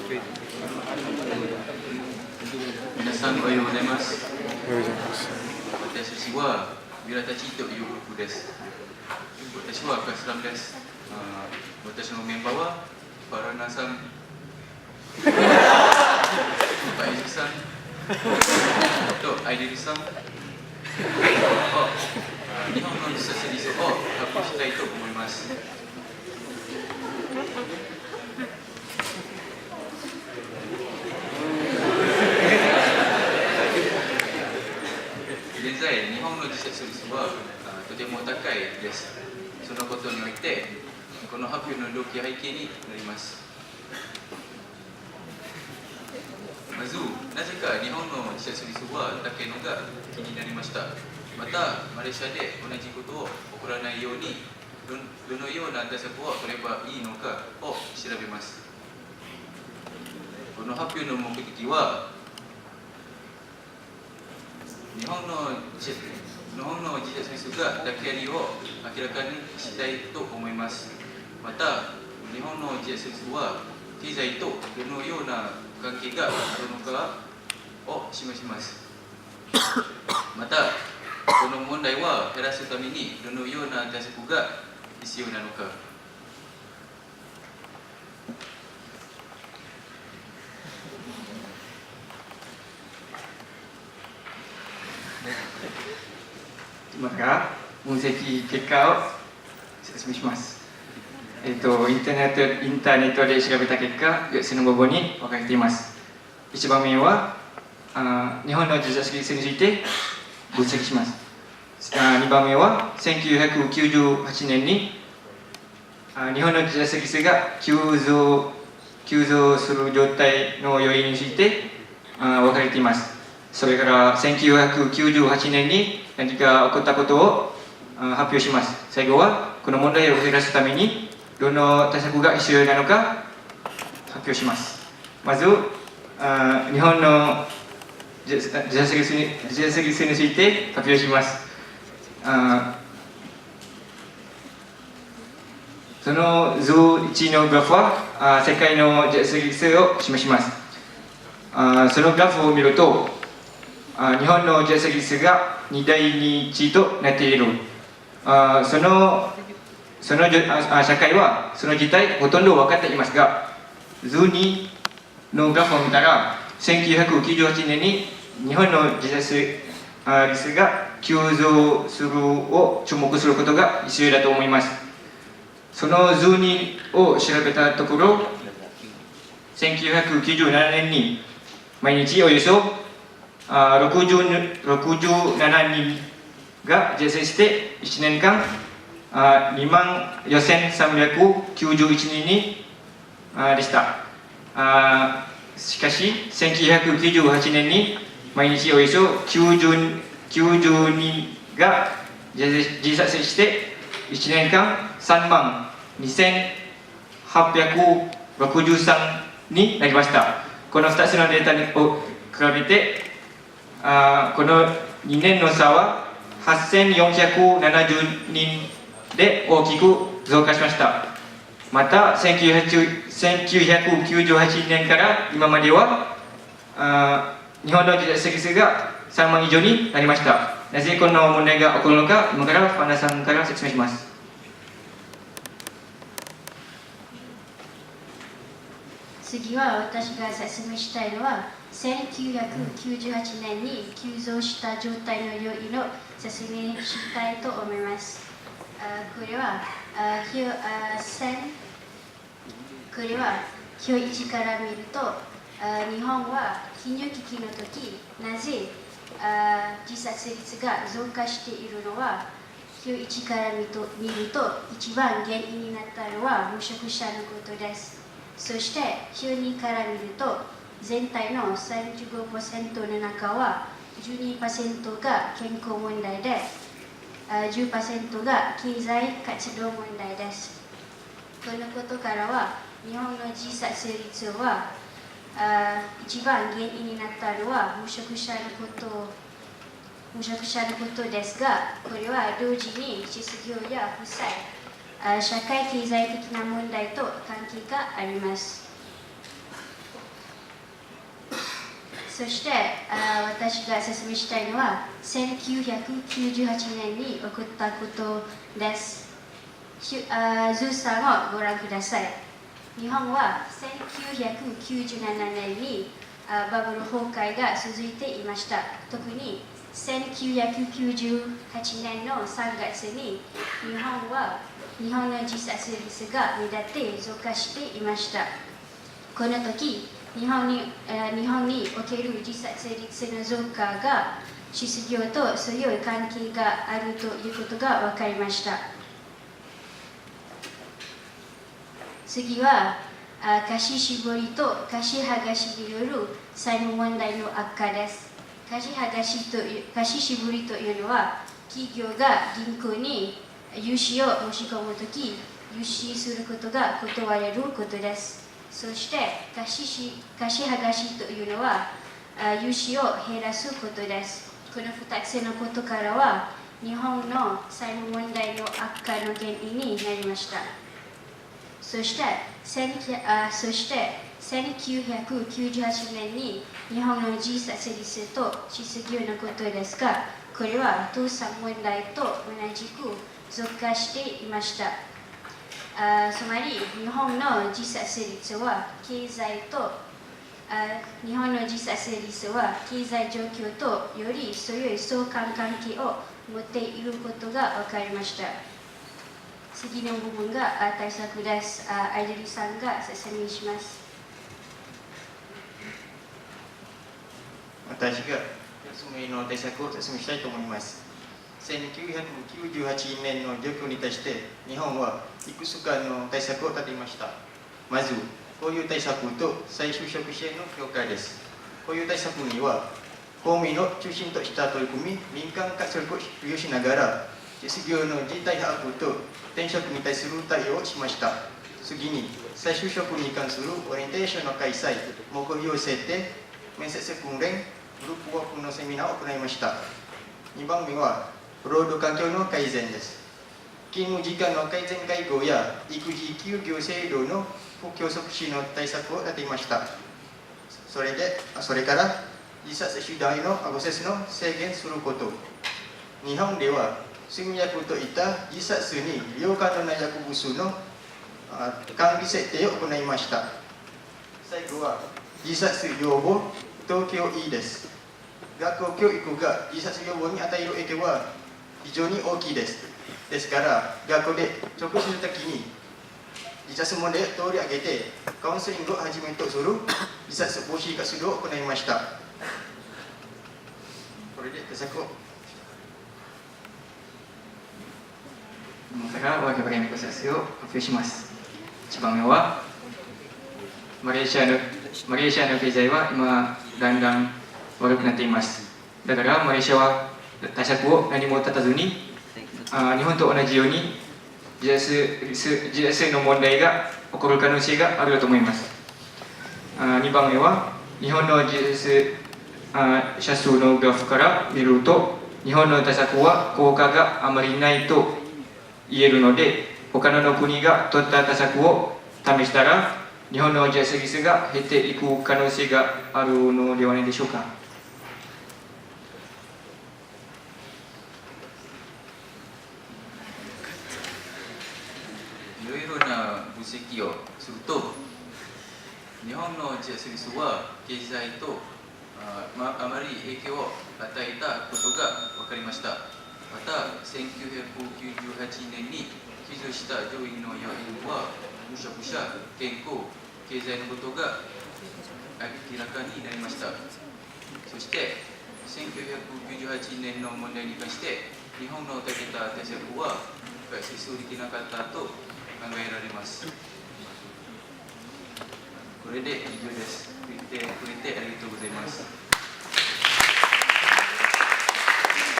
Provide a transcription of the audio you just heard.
皆さんおはようございます。おはようございます。私たちはビラタチというグループです。私はカスラムです。私のメンバーはバラナさん、バイジさんとアイリルさん、日本の自殺率を発表したいと思います。現在、日本の自殺率はとても高いです。そのことにおいて、この発表の動機背景になります。まず、なぜか日本の自殺率は高いのが気になりました。また、マレーシアで同じことを起こらないように、どのような対策を取ればいいのかを調べます。この発表の目的は、日本の自殺率が高い理由を明らかにしたいと思います。また、日本の自殺率は経済とどのような関係があるのかを示します。また、この問題は減らすためにどのような対策が必要なのか。今から分析結果を説明します。インターネットで調べた結果、4つの部分に分かれています。1番目は日本の自殺率について分析します。2番目は1998年に日本の自殺率が急増する状態の要因について分かれています。それから1998年に何か起こったことを発表します。最後はこの問題を減らすためにどの対策が必要なのか発表します。まず日本の自殺率について発表します。その図1のグラフは世界の自殺率を示します。そのグラフを見ると日本の自殺率が2対1となっている。その社会はその事態ほとんど分かっていますが、図2のグラフを見たら1998年に日本の自殺率が急増するを注目することが必要だと思います。その図2を調べたところ、1997年に毎日およそ67人が自殺して1年間24,391人にでした。しかし1998年に毎日およそ90人が自殺して1年間32,863になりました。この2つのデータを比べてこの2年の差は8,470人で大きく増加しました。また1998年から今までは日本の自殺率が3万以上になりました。なぜこの問題が起こるのか、今からファナさんから説明します。次は私が説明したいのは1998年に急増した状態の要因を説明したいと思います。これは表1から見ると日本は金融危機の時なぜ自殺率が増加しているのは表1から見ると一番原因になったのは無職者のことです。そして表2から見ると全体の 35% の中は 12% が健康問題で 10% が経済活動問題です。このことからは日本の自殺率は一番原因になったのは無職者のことですが、これは同時に失業や負債、社会経済的な問題と関係があります。そして私が説明したいのは1998年に起こったことです。図3をご覧ください。日本は1997年にバブル崩壊が続いていました。特に1998年の3月に日本の自殺率が目立って増加していました。この時、日本における自殺率の増加が失業と強い関係があるということが分かりました。次は貸し絞りと貸し剥がしによる債務問題の悪化です。貸し絞りというのは、企業が銀行に融資を申し込むとき、融資することが断れることです。そして貸し剥がしというのは、融資を減らすことです。この2つのことからは、日本の債務問題の悪化の原因になりました。そして1998年に日本の自殺率と失業のことですが、これは倒産問題と同じく増加していました。つまり日本の自殺率は経済状況とより強い相関関係を持っていることが分かりました。次の部分が対策です。アイドリさんが説明します。私がその対策を説明したいと思います。1998年の状況に対して日本はいくつかの対策を立てました。まず、こういう対策と再就職支援の強化です。こういう対策には公務員を中心とした取り組み、民間活力を利用しながら失業の実態把握と転職に対する対応をしました。次に、再就職に関するオリエンテーションの開催、目標設定、面接訓練、グループワークのセミナーを行いました。2番目は、労働環境の改善です。勤務時間の改善会合や育児休業制度の普及促進の対策を立てました。それから、自殺手段へのアクセスの制限すること。日本では、睡眠薬といった自殺に利用可能な薬物の管理設定を行いました。最後は、自殺予防と教育です。学校教育が自殺予防に与える影響は非常に大きいです。ですから、学校で直接的に自殺問題を取り上げて、カウンセリングをはじめとする自殺防止活動を行いました。これで対策を。今からわけわかりの説明を発表します。1番目は、マレーシアの経済は今、だんだん悪くなっています。だから、マレーシアは対策を何も立たずに、日本と同じように自殺の問題が起こる可能性があると思います。2番目は、日本の自殺者数のグラフから見ると、日本の対策は効果があまりないと言えるので、他の国が取った対策を試したら、日本の自殺率が減っていく可能性があるのではないでしょうか。いろいろな分析をすると、日本の自殺率は経済とあまり影響を与えたことが分かりました。また、1998年に記述した上位の要因は、無職者、健康、経済のことが明らかになりました。そして、1998年の問題に関して、日本の立てた対策は実施できなかったと考えられます。これで以上です。触れてありがとうございます。